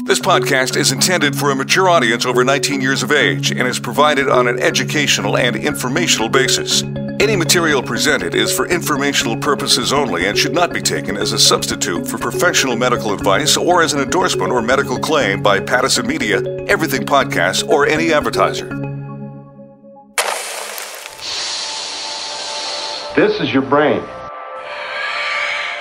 This podcast is intended for a mature audience over 19 years of age and is provided on an educational and informational basis. Any material presented is for informational purposes only and should not be taken as a substitute for professional medical advice or as an endorsement or medical claim by Pattison Media, Everything Podcasts, or any advertiser. This is your brain.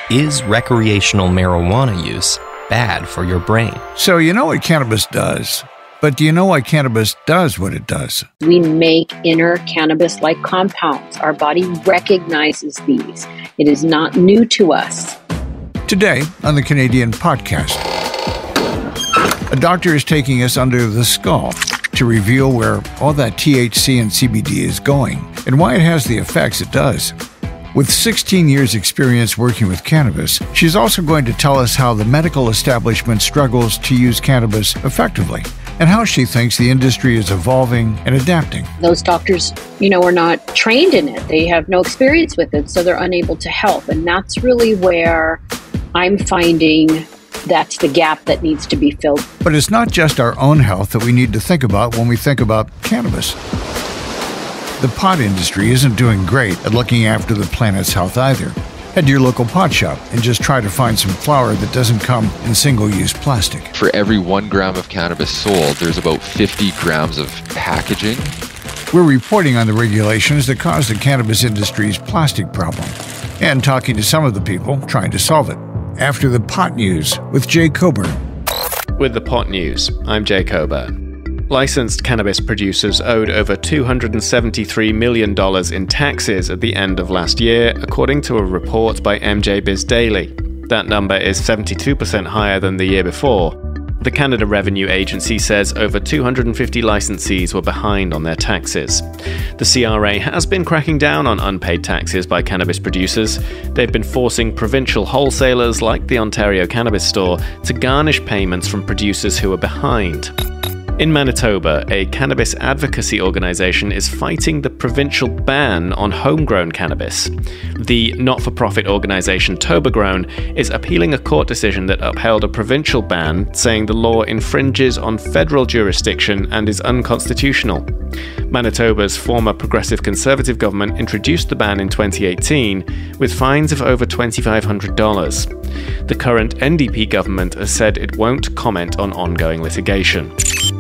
Is recreational marijuana use bad for your brain? So you know what cannabis does, but do you know why cannabis does what it does? We make inner cannabis-like compounds. Our body recognizes these. It is not new to us. Today on the Canadian Potcast, a doctor is taking us under the skull to reveal where all that THC and CBD is going and why it has the effects it does. With 16 years' experience working with cannabis, she's also going to tell us how the medical establishment struggles to use cannabis effectively and how she thinks the industry is evolving and adapting. Those doctors, are not trained in it. They have no experience with it, so they're unable to help. And that's really where I'm finding that's the gap that needs to be filled. But it's not just our own health that we need to think about when we think about cannabis. The pot industry isn't doing great at looking after the planet's health either. Head to your local pot shop and just try to find some flower that doesn't come in single-use plastic. For every 1 gram of cannabis sold, there's about 50 grams of packaging. We're reporting on the regulations that cause the cannabis industry's plastic problem and talking to some of the people trying to solve it. After the Pot News with Jay Coburn. With the Pot News, I'm Jay Coburn. Licensed cannabis producers owed over $273 million in taxes at the end of last year, according to a report by MJ Biz Daily. That number is 72% higher than the year before. The Canada Revenue Agency says over 250 licensees were behind on their taxes. The CRA has been cracking down on unpaid taxes by cannabis producers. They've been forcing provincial wholesalers like the Ontario Cannabis Store to garnish payments from producers who are behind. In Manitoba, a cannabis advocacy organization is fighting the provincial ban on homegrown cannabis. The not-for-profit organization Tobagrown is appealing a court decision that upheld a provincial ban, saying the law infringes on federal jurisdiction and is unconstitutional. Manitoba's former Progressive Conservative government introduced the ban in 2018 with fines of over $2,500. The current NDP government has said it won't comment on ongoing litigation.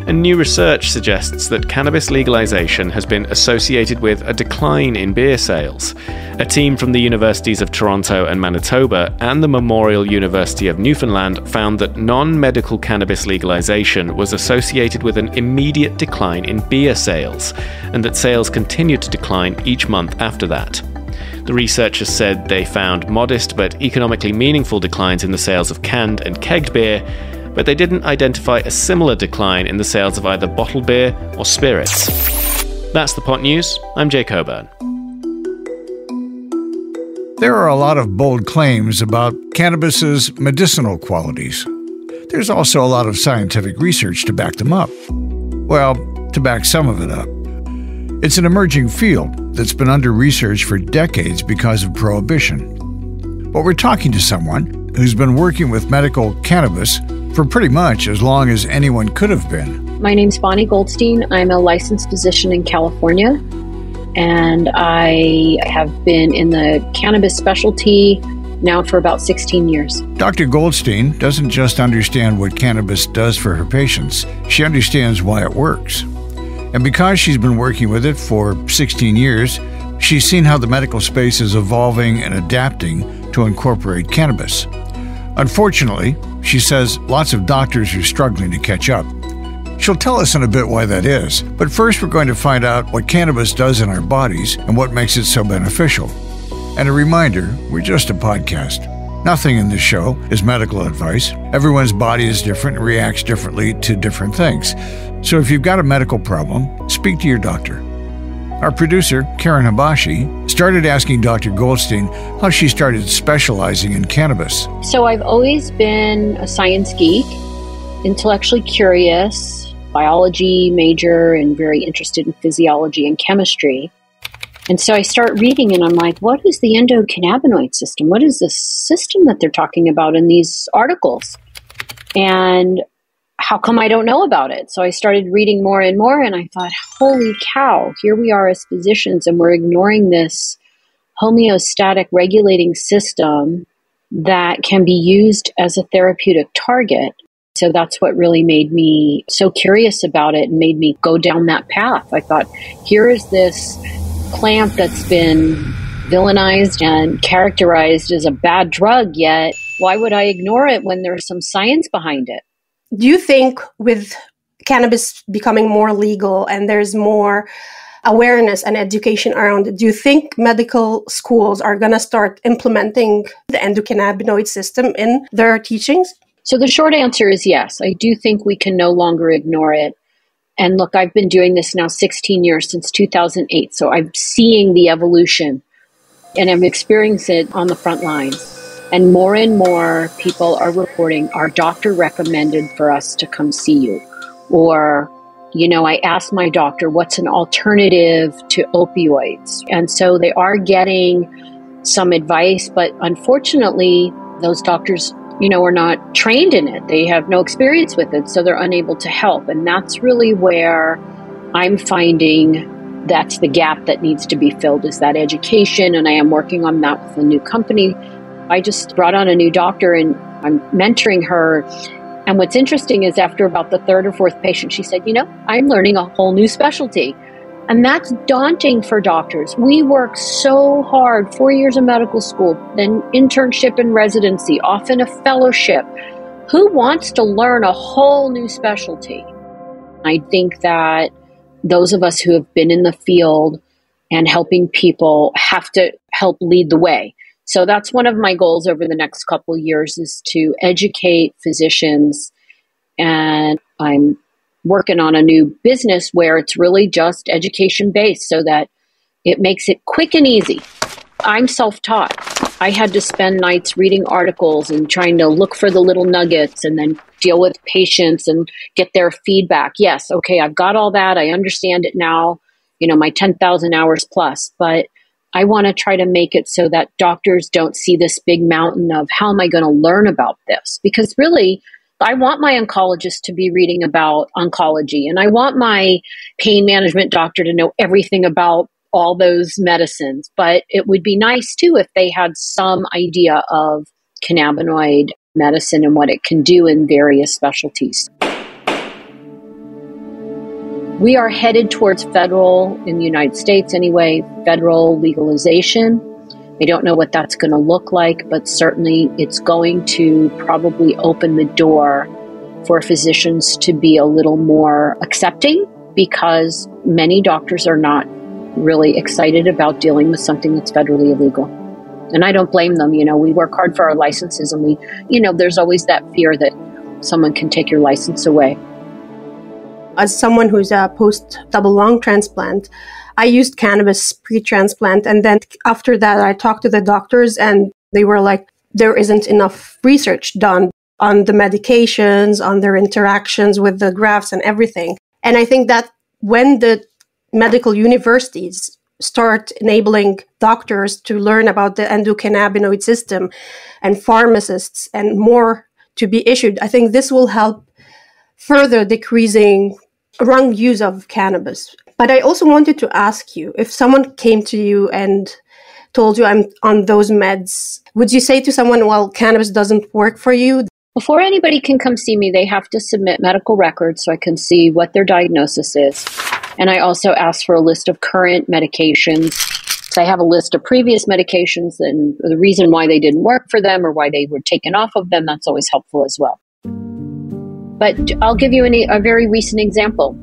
And new research suggests that cannabis legalization has been associated with a decline in beer sales. A team from the Universities of Toronto and Manitoba and the Memorial University of Newfoundland found that non-medical cannabis legalization was associated with an immediate decline in beer sales, and that sales continued to decline each month after that. The researchers said they found modest but economically meaningful declines in the sales of canned and kegged beer, but they didn't identify a similar decline in the sales of either bottled beer or spirits. That's the Pot News. I'm Jay Coburn. There are a lot of bold claims about cannabis's medicinal qualities. There's also a lot of scientific research to back them up. Well, to back some of it up. It's an emerging field that's been under research for decades because of prohibition. But we're talking to someone who's been working with medical cannabis for pretty much as long as anyone could have been. My name's Bonni Goldstein. I'm a licensed physician in California, and I have been in the cannabis specialty now for about 16 years. Dr. Goldstein doesn't just understand what cannabis does for her patients, she understands why it works. And because she's been working with it for 16 years, she's seen how the medical space is evolving and adapting to incorporate cannabis. Unfortunately, she says lots of doctors are struggling to catch up. She'll tell us in a bit why that is, but first we're going to find out what cannabis does in our bodies and what makes it so beneficial. And a reminder, we're just a podcast. Nothing in this show is medical advice. Everyone's body is different and reacts differently to different things. So if you've got a medical problem, speak to your doctor. Our producer, Karen Habashi, started asking Dr. Goldstein how she started specializing in cannabis. So I've always been a science geek, intellectually curious, biology major, and very interested in physiology and chemistry. And so I start reading and I'm like, what is the endocannabinoid system? What is the system that they're talking about in these articles? And how come I don't know about it? So I started reading more and more, and I thought, holy cow, here we are as physicians, and we're ignoring this homeostatic regulating system that can be used as a therapeutic target. So that's what really made me so curious about it and made me go down that path. I thought, here is this plant that's been villainized and characterized as a bad drug, yet why would I ignore it when there's some science behind it? Do you think with cannabis becoming more legal and there's more awareness and education around it, do you think medical schools are going to start implementing the endocannabinoid system in their teachings? So the short answer is yes. I do think we can no longer ignore it. And look, I've been doing this now 16 years, since 2008. So I'm seeing the evolution and I'm experiencing it on the front lines. And more people are reporting, our doctor recommended for us to come see you. Or, I asked my doctor, what's an alternative to opioids? And so they are getting some advice, but unfortunately, those doctors, are not trained in it. They have no experience with it, so they're unable to help. And that's really where I'm finding that's the gap that needs to be filled, is that education. And I am working on that with a new company. I just brought on a new doctor and I'm mentoring her. And what's interesting is after about the third or fourth patient, she said, I'm learning a whole new specialty. And that's daunting for doctors. We work so hard, 4 years of medical school, then internship and residency, often a fellowship. Who wants to learn a whole new specialty? I think that those of us who have been in the field and helping people have to help lead the way. So that's one of my goals over the next couple of years, is to educate physicians. And I'm working on a new business where it's really just education based so that it makes it quick and easy. I'm self-taught. I had to spend nights reading articles and trying to look for the little nuggets and then deal with patients and get their feedback. Yes, okay, I've got all that. I understand it now, my 10,000 hours plus, but I want to try to make it so that doctors don't see this big mountain of how am I going to learn about this? Because really, I want my oncologist to be reading about oncology, and I want my pain management doctor to know everything about all those medicines. But it would be nice too if they had some idea of cannabinoid medicine and what it can do in various specialties. We are headed towards federal, in the United States anyway, federal legalization. I don't know what that's going to look like, but certainly it's going to probably open the door for physicians to be a little more accepting, because many doctors are not really excited about dealing with something that's federally illegal. And I don't blame them. We work hard for our licenses, and there's always that fear that someone can take your license away. As someone who's a post-double lung transplant, I used cannabis pre-transplant. And then after that, I talked to the doctors and they were like, there isn't enough research done on the medications, on their interactions with the grafts and everything. And I think that when the medical universities start enabling doctors to learn about the endocannabinoid system and pharmacists and more to be issued, I think this will help further decreasing wrong use of cannabis. But I also wanted to ask you, if someone came to you and told you I'm on those meds, would you say to someone, well, cannabis doesn't work for you? Before anybody can come see me, they have to submit medical records so I can see what their diagnosis is. And I also ask for a list of current medications. So I have a list of previous medications and the reason why they didn't work for them or why they were taken off of them. That's always helpful as well. But I'll give you a very recent example.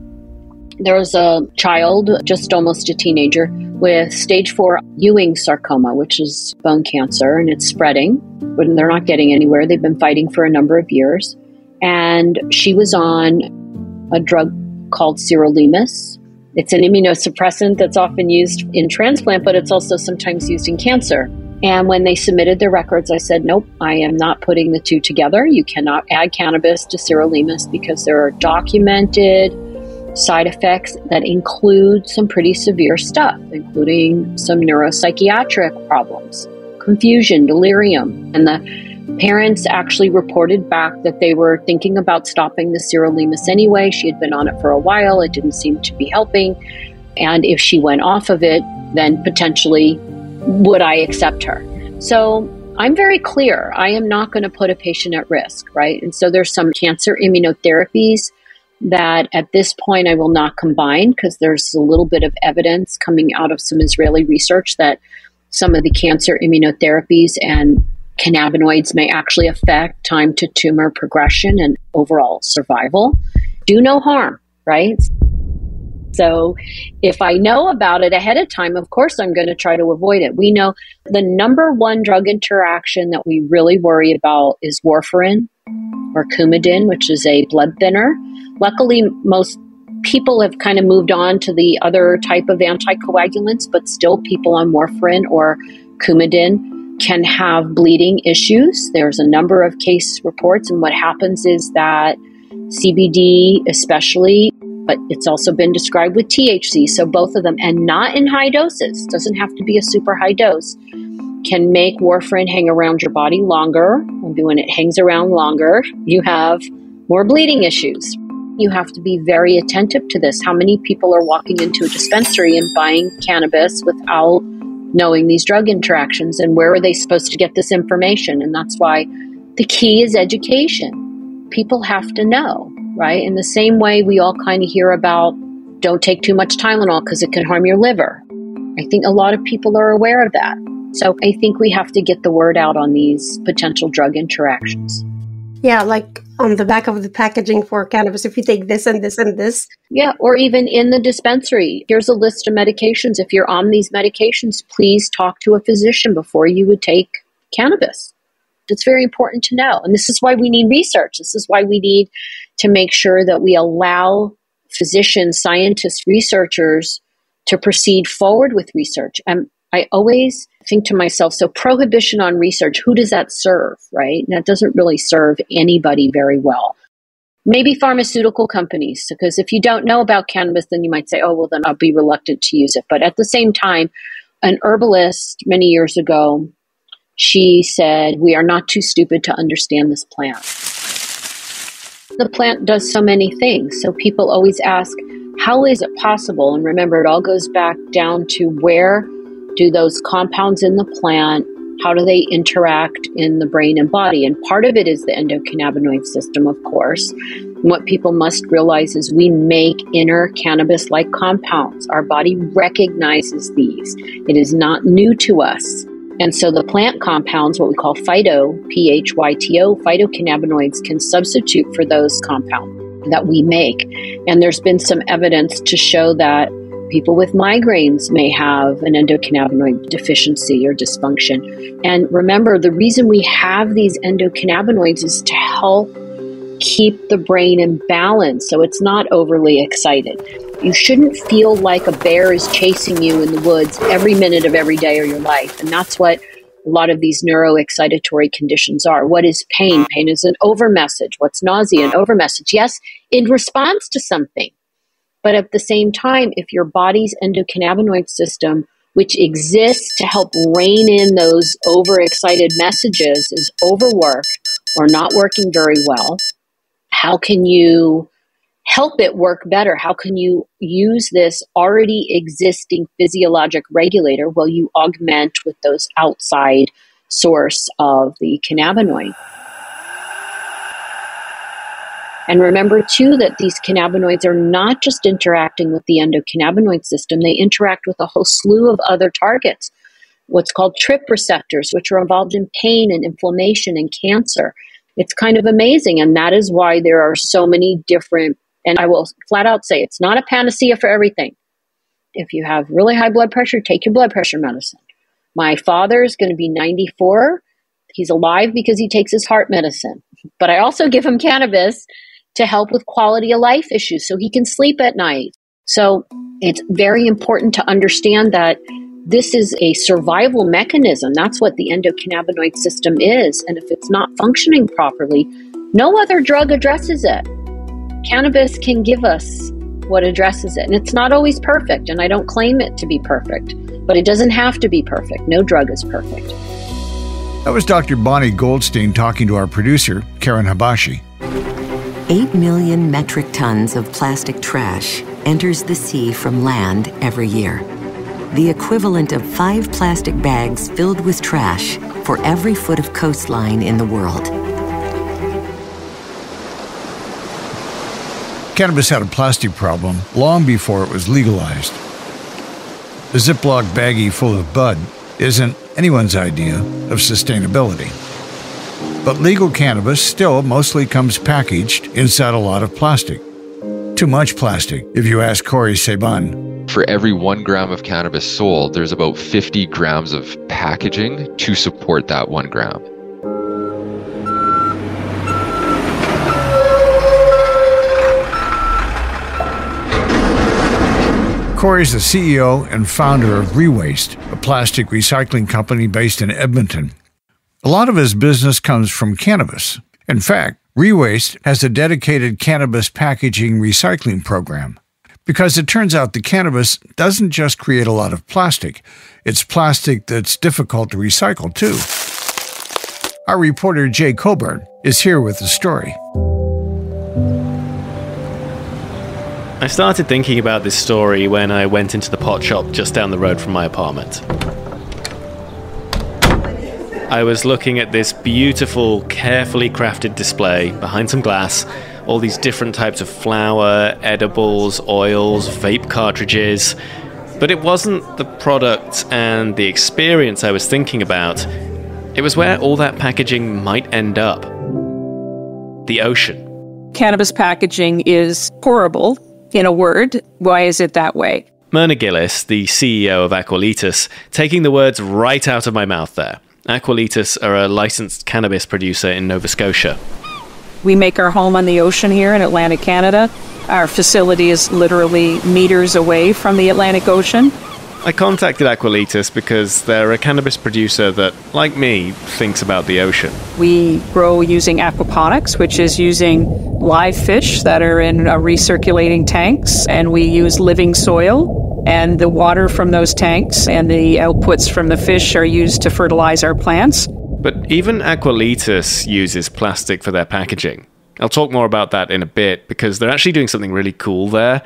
There was a child, just almost a teenager, with stage 4 Ewing sarcoma, which is bone cancer, and it's spreading, but they're not getting anywhere. They've been fighting for a number of years. And she was on a drug called sirolimus. It's an immunosuppressant that's often used in transplant, but it's also sometimes used in cancer. And when they submitted their records, I said, nope, I am not putting the two together. You cannot add cannabis to sirolimus because there are documented side effects that include some pretty severe stuff, including some neuropsychiatric problems, confusion, delirium. And the Parents actually reported back that they were thinking about stopping the sirolimus anyway. She had been on it for a while. It didn't seem to be helping. And if she went off of it, then potentially would I accept her? So I'm very clear. I am not going to put a patient at risk, right? And so there's some cancer immunotherapies that at this point I will not combine because there's a little bit of evidence coming out of some Israeli research that some of the cancer immunotherapies and cannabinoids may actually affect time to tumor progression and overall survival. Do no harm, right? So if I know about it ahead of time, of course, I'm going to try to avoid it. We know the number one drug interaction that we really worry about is warfarin or Coumadin, which is a blood thinner. Luckily, most people have kind of moved on to the other type of anticoagulants, but still people on warfarin or Coumadin can have bleeding issues. There's a number of case reports, and what happens is that CBD especially, but it's also been described with THC, so both of them, and not in high doses, doesn't have to be a super high dose, can make warfarin hang around your body longer. And when it hangs around longer, you have more bleeding issues. You have to be very attentive to this. How many people are walking into a dispensary and buying cannabis without knowing these drug interactions, and where are they supposed to get this information? And that's why the key is education. People have to know, right? In the same way we all kind of hear about don't take too much Tylenol because it can harm your liver. I think a lot of people are aware of that. So I think we have to get the word out on these potential drug interactions. Yeah, like on the back of the packaging for cannabis, if you take this and this and this. Yeah, or even in the dispensary. Here's a list of medications. If you're on these medications, please talk to a physician before you would take cannabis. It's very important to know. And this is why we need research. This is why we need to make sure that we allow physicians, scientists, researchers to proceed forward with research. And I always think to myself, so prohibition on research, who does that serve, right? And that doesn't really serve anybody very well. Maybe pharmaceutical companies, because if you don't know about cannabis, then you might say, oh, well, then I'll be reluctant to use it. But at the same time, an herbalist many years ago, she said, we are not too stupid to understand this plant. The plant does so many things. So people always ask, how is it possible? And remember, it all goes back down to where do those compounds in the plant, how do they interact in the brain and body? And part of it is the endocannabinoid system, of course. And what people must realize is we make inner cannabis-like compounds. Our body recognizes these. It is not new to us. And so the plant compounds, what we call phyto, phytocannabinoids, can substitute for those compounds that we make. And there's been some evidence to show that people with migraines may have an endocannabinoid deficiency or dysfunction. And remember, the reason we have these endocannabinoids is to help keep the brain in balance so it's not overly excited. You shouldn't feel like a bear is chasing you in the woods every minute of every day of your life. And that's what a lot of these neuroexcitatory conditions are. What is pain? Pain is an over message. What's nausea? An over message. Yes, in response to something. But at the same time, if your body's endocannabinoid system, which exists to help rein in those overexcited messages, is overworked or not working very well, how can you help it work better? How can you use this already existing physiologic regulator? Well, you augment with those outside source of the cannabinoid. And remember, too, that these cannabinoids are not just interacting with the endocannabinoid system. They interact with a whole slew of other targets, what's called TRP receptors, which are involved in pain and inflammation and cancer. It's kind of amazing. And that is why there are so many different, and I will flat out say, it's not a panacea for everything. If you have really high blood pressure, take your blood pressure medicine. My father is going to be 94. He's alive because he takes his heart medicine. But I also give him cannabis to help with quality of life issues so he can sleep at night. So it's very important to understand that this is a survival mechanism. That's what the endocannabinoid system is. And if it's not functioning properly, no other drug addresses it. Cannabis can give us what addresses it. And it's not always perfect. And I don't claim it to be perfect, but it doesn't have to be perfect. No drug is perfect. That was Dr. Bonni Goldstein talking to our producer, Karen Habashi. 8 million metric tons of plastic trash enters the sea from land every year. The equivalent of 5 plastic bags filled with trash for every foot of coastline in the world. Cannabis had a plastic problem long before it was legalized. The Ziploc baggie full of bud isn't anyone's idea of sustainability. But legal cannabis still mostly comes packaged inside a lot of plastic. Too much plastic, if you ask Corey Saban. For every 1 gram of cannabis sold, there's about 50 grams of packaging to support that 1 gram. Corey is the CEO and founder of Rewaste, a plastic recycling company based in Edmonton. A lot of his business comes from cannabis. In fact, Rewaste has a dedicated cannabis packaging recycling program. Because it turns out the cannabis doesn't just create a lot of plastic, it's plastic that's difficult to recycle too. Our reporter Jay Coburn is here with the story. I started thinking about this story when I went into the pot shop just down the road from my apartment. I was looking at this beautiful, carefully crafted display behind some glass, all these different types of flour, edibles, oils, vape cartridges. But it wasn't the product and the experience I was thinking about. It was where all that packaging might end up. The ocean. Cannabis packaging is horrible. In a word, why is it that way? Myrna Gillis, the CEO of Aqualitas, taking the words right out of my mouth there. Aqualitas are a licensed cannabis producer in Nova Scotia. We make our home on the ocean here in Atlantic Canada. Our facility is literally meters away from the Atlantic Ocean. I contacted Aqualitas because they're a cannabis producer that, like me, thinks about the ocean. We grow using aquaponics, which is using live fish that are in recirculating tanks, and we use living soil, and the water from those tanks and the outputs from the fish are used to fertilize our plants. But even Aqualitas uses plastic for their packaging. I'll talk more about that in a bit because they're actually doing something really cool there.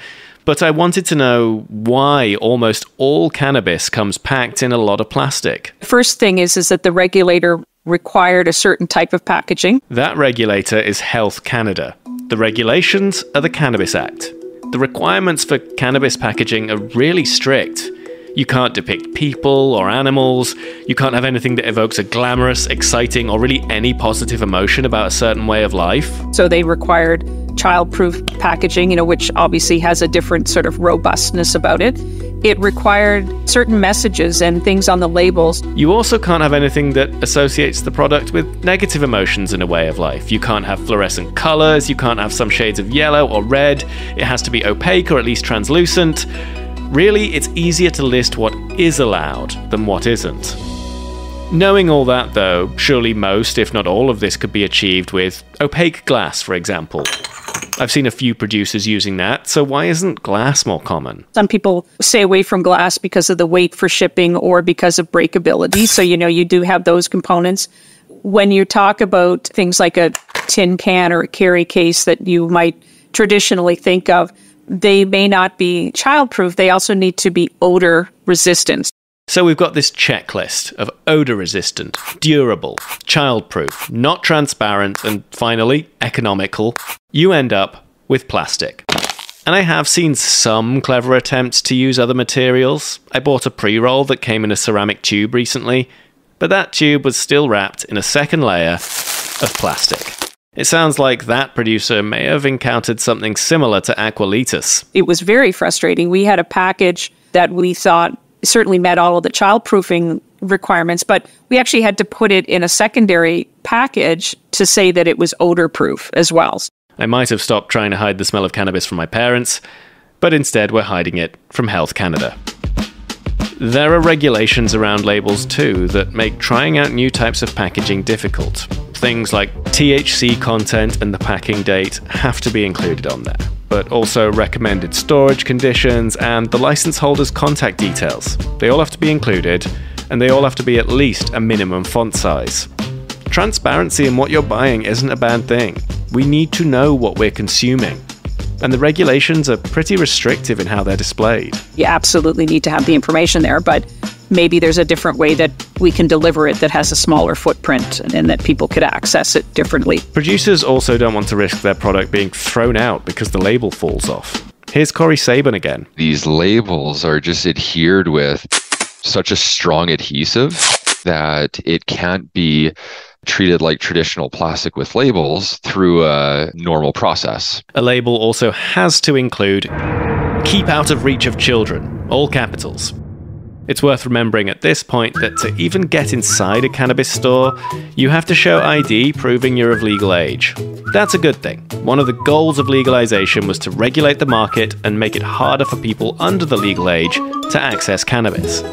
But I wanted to know why almost all cannabis comes packed in a lot of plastic. First thing is that the regulator required a certain type of packaging. That regulator is Health Canada. The regulations are the Cannabis Act. The requirements for cannabis packaging are really strict. You can't depict people or animals. You can't have anything that evokes a glamorous, exciting, or really any positive emotion about a certain way of life. So they required child-proof packaging, which obviously has a different sort of robustness about it. It required certain messages and things on the labels. You also can't have anything that associates the product with negative emotions in a way of life. You can't have fluorescent colors. You can't have some shades of yellow or red. It has to be opaque or at least translucent. Really, it's easier to list what is allowed than what isn't. Knowing all that, though, surely most, if not all of this could be achieved with opaque glass, for example. I've seen a few producers using that, so why isn't glass more common? Some people stay away from glass because of the weight for shipping or because of breakability, so you do have those components. When you talk about things like a tin can or a carry case that you might traditionally think of, they may not be childproof. They also need to be odor resistant. So we've got this checklist of odor resistant, durable, childproof, not transparent, and finally, economical. You end up with plastic. And I have seen some clever attempts to use other materials. I bought a pre-roll that came in a ceramic tube recently, but that tube was still wrapped in a second layer of plastic. It sounds like that producer may have encountered something similar to Aqualitas. It was very frustrating. We had a package that we thought certainly met all of the childproofing requirements, but we actually had to put it in a secondary package to say that it was odor-proof as well. I might have stopped trying to hide the smell of cannabis from my parents, but instead we're hiding it from Health Canada. There are regulations around labels too that make trying out new types of packaging difficult. Things like THC content and the packing date have to be included on there, but also recommended storage conditions and the license holder's contact details. They all have to be included, and they all have to be at least a minimum font size. Transparency in what you're buying isn't a bad thing. We need to know what we're consuming. And the regulations are pretty restrictive in how they're displayed. You absolutely need to have the information there, but maybe there's a different way that we can deliver it that has a smaller footprint and that people could access it differently. Producers also don't want to risk their product being thrown out because the label falls off. Here's Corey Sabin again. These labels are just adhered with such a strong adhesive that it can't be treated like traditional plastic with labels through a normal process. A label also has to include "keep out of reach of children," all capitals. It's worth remembering at this point that to even get inside a cannabis store, you have to show ID proving you're of legal age. That's a good thing. One of the goals of legalization was to regulate the market and make it harder for people under the legal age to access cannabis.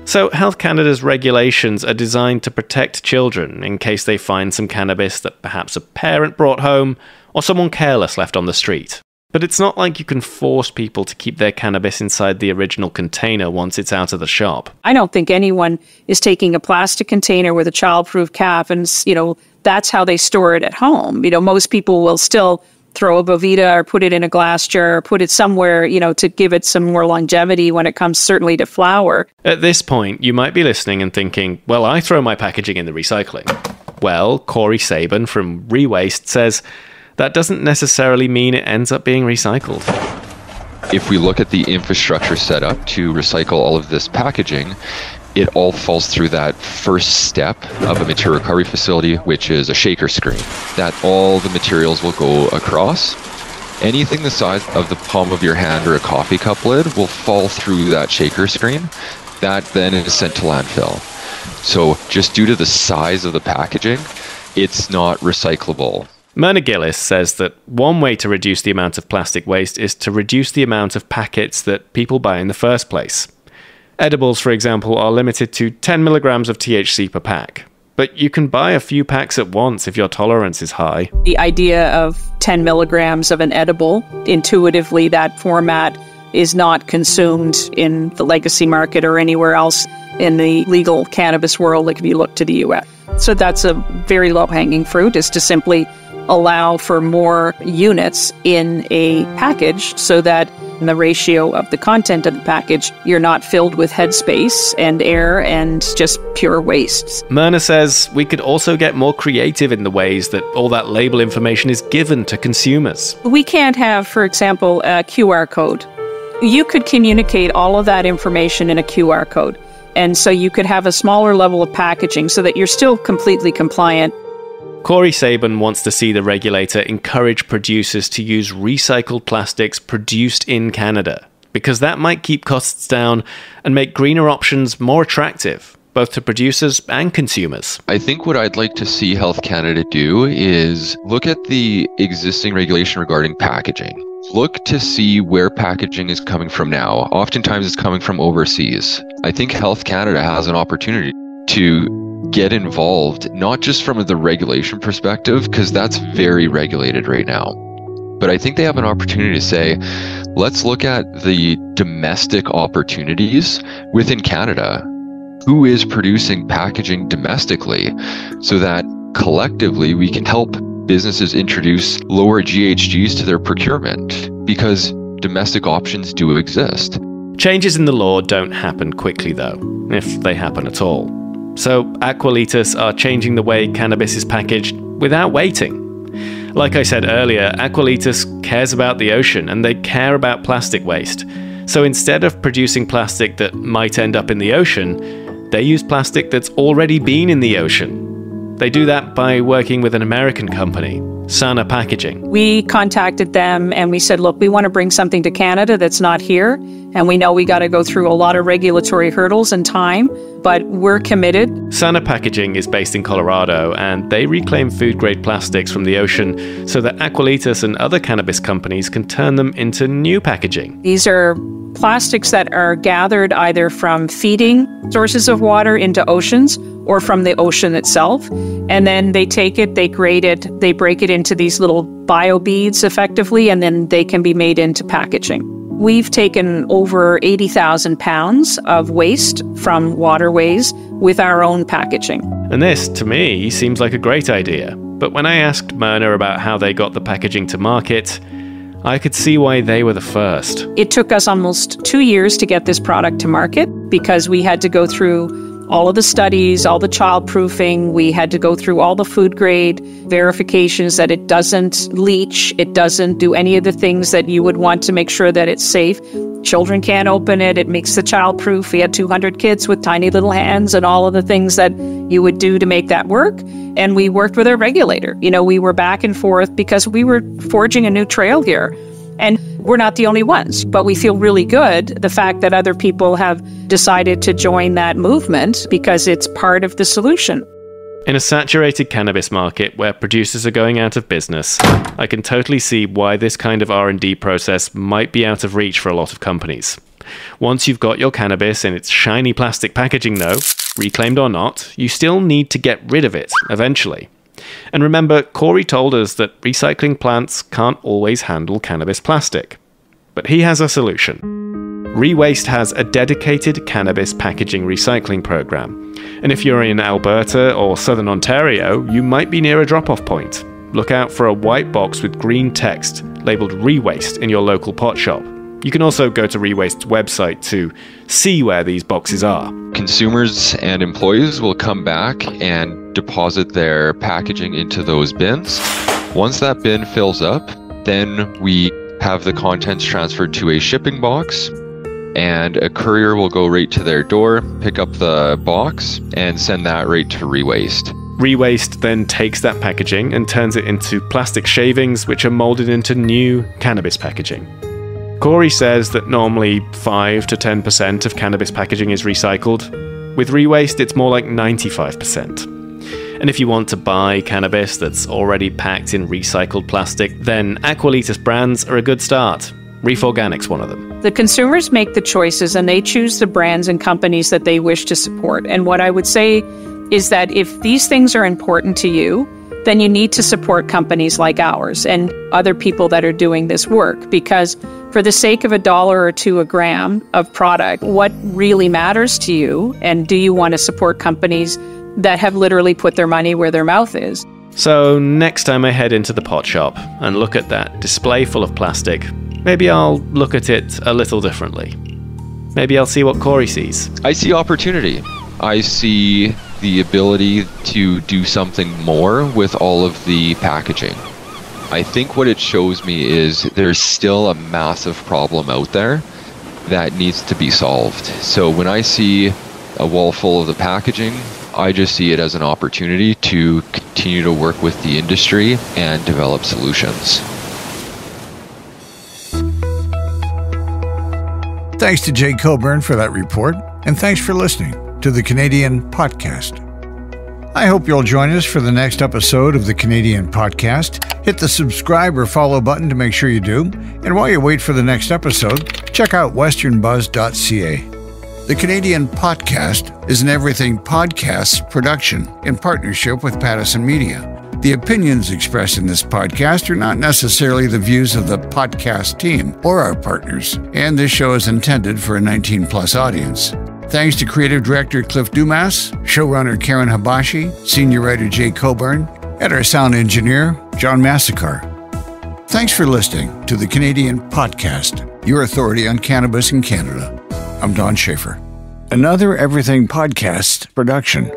So Health Canada's regulations are designed to protect children in case they find some cannabis that perhaps a parent brought home or someone careless left on the street. But it's not like you can force people to keep their cannabis inside the original container once it's out of the shop. I don't think anyone is taking a plastic container with a child-proof cap and, that's how they store it at home. Most people will still throw a Bovita or put it in a glass jar or put it somewhere, to give it some more longevity when it comes certainly to flower. At this point, you might be listening and thinking, well, I throw my packaging in the recycling. Well, Corey Sabin from Rewaste says that doesn't necessarily mean it ends up being recycled. If we look at the infrastructure set up to recycle all of this packaging, it all falls through that first step of a material recovery facility, which is a shaker screen, that all the materials will go across. Anything the size of the palm of your hand or a coffee cup lid will fall through that shaker screen. That then is sent to landfill. So just due to the size of the packaging, it's not recyclable. Myrna Gillis says that one way to reduce the amount of plastic waste is to reduce the amount of packets that people buy in the first place. Edibles, for example, are limited to 10 milligrams of THC per pack. But you can buy a few packs at once if your tolerance is high. The idea of 10 milligrams of an edible, intuitively that format is not consumed in the legacy market or anywhere else in the legal cannabis world, like if you look to the US. So that's a very low-hanging fruit, is to simply allow for more units in a package so that in the ratio of the content of the package, you're not filled with headspace and air and just pure wastes. Myrna says we could also get more creative in the ways that all that label information is given to consumers. We can't have, for example, a QR code. You could communicate all of that information in a QR code. And so you could have a smaller level of packaging so that you're still completely compliant. Corey Sabin wants to see the regulator encourage producers to use recycled plastics produced in Canada, because that might keep costs down and make greener options more attractive, both to producers and consumers. I think what I'd like to see Health Canada do is look at the existing regulation regarding packaging. Look to see where packaging is coming from now. Oftentimes it's coming from overseas. I think Health Canada has an opportunity to get involved, not just from the regulation perspective, because that's very regulated right now. But I think they have an opportunity to say, let's look at the domestic opportunities within Canada. Who is producing packaging domestically so that collectively we can help businesses introduce lower GHGs to their procurement, because domestic options do exist. Changes in the law don't happen quickly though, if they happen at all. So Aqualitas are changing the way cannabis is packaged without waiting. Like I said earlier, Aqualitas cares about the ocean and they care about plastic waste. So instead of producing plastic that might end up in the ocean, they use plastic that's already been in the ocean. They do that by working with an American company, Sana Packaging. We contacted them and we said, look, we want to bring something to Canada that's not here. And we know we got to go through a lot of regulatory hurdles and time, but we're committed. Sana Packaging is based in Colorado, and they reclaim food-grade plastics from the ocean so that Aqualitas and other cannabis companies can turn them into new packaging. These are plastics that are gathered either from feeding sources of water into oceans or from the ocean itself. And then they take it, they grade it, they break it into these little bio beads effectively, and then they can be made into packaging. We've taken over 80,000 pounds of waste from waterways with our own packaging. And this, to me, seems like a great idea. But when I asked Myrna about how they got the packaging to market, I could see why they were the first. It took us almost 2 years to get this product to market because we had to go through all of the studies, all the child-proofing. We had to go through all the food grade verifications that it doesn't leach, it doesn't do any of the things that you would want to make sure that it's safe. Children can't open it, it makes the child-proof. We had 200 kids with tiny little hands and all of the things that you would do to make that work. And we worked with our regulator. We were back and forth because we were forging a new trail here. And we're not the only ones, but we feel really good, the fact that other people have decided to join that movement because it's part of the solution. In a saturated cannabis market where producers are going out of business, I can totally see why this kind of R&D process might be out of reach for a lot of companies. Once you've got your cannabis in its shiny plastic packaging though, reclaimed or not, you still need to get rid of it eventually. And remember, Corey told us that recycling plants can't always handle cannabis plastic. But he has a solution. ReWaste has a dedicated cannabis packaging recycling program. And if you're in Alberta or Southern Ontario, you might be near a drop-off point. Look out for a white box with green text labelled ReWaste in your local pot shop. You can also go to ReWaste's website to see where these boxes are. Consumers and employees will come back and deposit their packaging into those bins. Once that bin fills up, then we have the contents transferred to a shipping box, and a courier will go right to their door, pick up the box, and send that right to ReWaste. ReWaste then takes that packaging and turns it into plastic shavings, which are molded into new cannabis packaging. Corey says that normally 5 to 10% of cannabis packaging is recycled. With ReWaste, it's more like 95%. And if you want to buy cannabis that's already packed in recycled plastic, then Aqualitas brands are a good start. Reef Organic's one of them. The consumers make the choices and they choose the brands and companies that they wish to support. And what I would say is that if these things are important to you, then you need to support companies like ours and other people that are doing this work, because for the sake of $1 or $2 a gram of product, what really matters to you, and do you want to support companies that have literally put their money where their mouth is? So next time I head into the pot shop and look at that display full of plastic, maybe I'll look at it a little differently. Maybe I'll see what Corey sees. I see opportunity. I see the ability to do something more with all of the packaging. I think what it shows me is there's still a massive problem out there that needs to be solved. So when I see a wall full of the packaging, I just see it as an opportunity to continue to work with the industry and develop solutions. Thanks to Jay Coburn for that report, and thanks for listening to the Canadian Potcast. I hope you'll join us for the next episode of the Canadian Potcast. Hit the subscribe or follow button to make sure you do. And while you wait for the next episode, check out westernbuzz.ca. The Canadian Potcast is an Everything Podcasts production in partnership with Pattison Media. The opinions expressed in this podcast are not necessarily the views of the podcast team or our partners, and this show is intended for a 19-plus audience. Thanks to Creative Director Cliff Dumas, Showrunner Karen Habashi, Senior Writer Jay Coburn, and our Sound Engineer John Massacre. Thanks for listening to the Canadian Potcast, your authority on cannabis in Canada. I'm Don Schaefer. Another Everything Podcast production.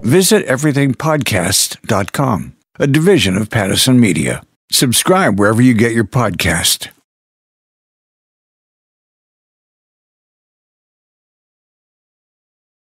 Visit everythingpodcast.com, a division of Pattison Media. Subscribe wherever you get your podcast.